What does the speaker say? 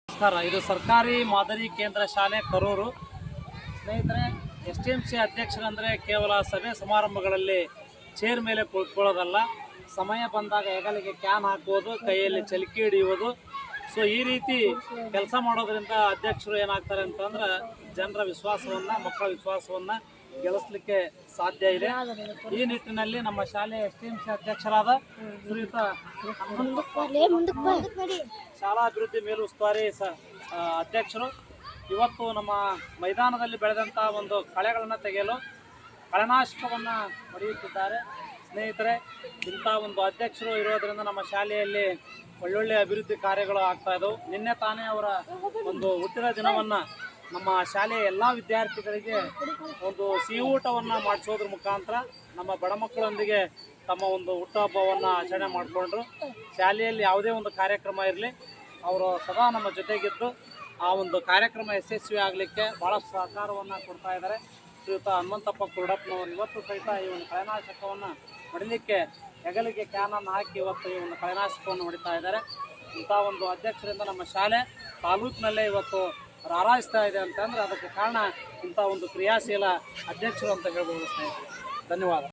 ನಮಸ್ಕಾರ. ಇದು ಸರ್ಕಾರಿ ಮಾದರಿ ಕೇಂದ್ರ ಶಾಲೆ ಕರೂರು. ಸ್ನೇಹಿತರೆ, STMC ಅಧ್ಯಕ್ಷರಂದರೆ ಕೇವಲ ಸಭೆ ಸಮಾರಂಭಗಳಲ್ಲಿ ಚೇರ್ ಮೇಲೆ ಕುಳಿತುಕೊಳ್ಳೋದಲ್ಲ, ಸಮಯ ಬಂದಾಗ ಹೆಗಲಿಗೆ ಕ್ಯಾನ್ ಹಾಕುವುದು, ಕೈಯಲ್ಲಿ ಚಲಿಕೆ ಹಿಡಿಯುವುದು. ಸೊ ಈ ರೀತಿ ಕೆಲಸ ಮಾಡೋದ್ರಿಂದ ಅಧ್ಯಕ್ಷರು ಏನಾಗ್ತಾರೆ ಅಂತಂದ್ರೆ ಜನರ ವಿಶ್ವಾಸವನ್ನು, ಮಕ್ಕಳ ವಿಶ್ವಾಸವನ್ನು ಗಳಿಸಲಿಕ್ಕೆ ಸಾಧ್ಯ ಇದೆ. ಈ ನಿಟ್ಟಿನಲ್ಲಿ ನಮ್ಮ ಶಾಲೆಯ STMC ಅಧ್ಯಕ್ಷರಾದ ಶ್ರೀಯುತ ಶಾಲಾ ಅಭಿವೃದ್ಧಿ ಮೇಲುಸ್ತುವಾರಿ ಅಧ್ಯಕ್ಷರು ಇವತ್ತು ನಮ್ಮ ಮೈದಾನದಲ್ಲಿ ಬೆಳೆದಂಥ ಒಂದು ಕಳೆಗಳನ್ನು ತೆಗೆಯಲು ಕಳೆನಾಶಕವನ್ನು ಹೊಡೆಯುತ್ತಿದ್ದಾರೆ. ಸ್ನೇಹಿತರೆ, ಇಂಥ ಒಂದು ಅಧ್ಯಕ್ಷರು ಇರೋದರಿಂದ ನಮ್ಮ ಶಾಲೆಯಲ್ಲಿ ಒಳ್ಳೊಳ್ಳೆ ಅಭಿವೃದ್ಧಿ ಕಾರ್ಯಗಳು ಆಗ್ತಾ ಇದ್ದವು. ನಿನ್ನೆ ತಾನೇ ಅವರ ಒಂದು ಹುಟ್ಟಿದ ದಿನವನ್ನು ನಮ್ಮ ಶಾಲೆಯ ಎಲ್ಲ ವಿದ್ಯಾರ್ಥಿಗಳಿಗೆ ಒಂದು ಸಿಹಿ ಊಟವನ್ನು ಮಾಡಿಸೋದ್ರ ಮುಖಾಂತರ ನಮ್ಮ ಬಡ ಮಕ್ಕಳೊಂದಿಗೆ ತಮ್ಮ ಒಂದು ಹುಟ್ಟುಹಬ್ಬವನ್ನು ಆಚರಣೆ ಮಾಡಿಕೊಂಡ್ರು. ಶಾಲೆಯಲ್ಲಿ ಯಾವುದೇ ಒಂದು ಕಾರ್ಯಕ್ರಮ ಇರಲಿ, ಅವರು ಸದಾ ನಮ್ಮ ಜೊತೆಗಿದ್ದು ಆ ಒಂದು ಕಾರ್ಯಕ್ರಮ ಯಶಸ್ವಿ ಆಗಲಿಕ್ಕೆ ಭಾಳಷ್ಟು ಸಹಕಾರವನ್ನು ಕೊಡ್ತಾ ಇದ್ದಾರೆ. ಶ್ರೀಯುತ ಹನುಮಂತಪ್ಪ ಕುರುಡಪ್ಪನವರು ಇವತ್ತು ಸಹಿತ ಈ ಒಂದು ಕಳೆನಾಶಕವನ್ನು ಹೊಡಿಲಿಕ್ಕೆ ಹೆಗಲಿಗೆ ಕ್ಯಾನನ್ನು ಹಾಕಿ ಇವತ್ತು ಈ ಒಂದು ಕಳೆನಾಶಕವನ್ನು ಹೊಡಿತಾ ಇದ್ದಾರೆ. ಇಂಥ ಒಂದು ಅಧ್ಯಕ್ಷರಿಂದ ನಮ್ಮ ಶಾಲೆ ತಾಲೂಕಿನಲ್ಲೇ ಇವತ್ತು ರಾರಾಯಿಸ್ತಾ ಇದೆ ಅಂತಂದರೆ ಅದಕ್ಕೆ ಕಾರಣ ಇಂಥ ಒಂದು ಕ್ರಿಯಾಶೀಲ ಅಧ್ಯಕ್ಷರು ಅಂತ ಹೇಳ್ಬೋದು. ಸ್ನೇಹಿತರೆ, ಧನ್ಯವಾದ.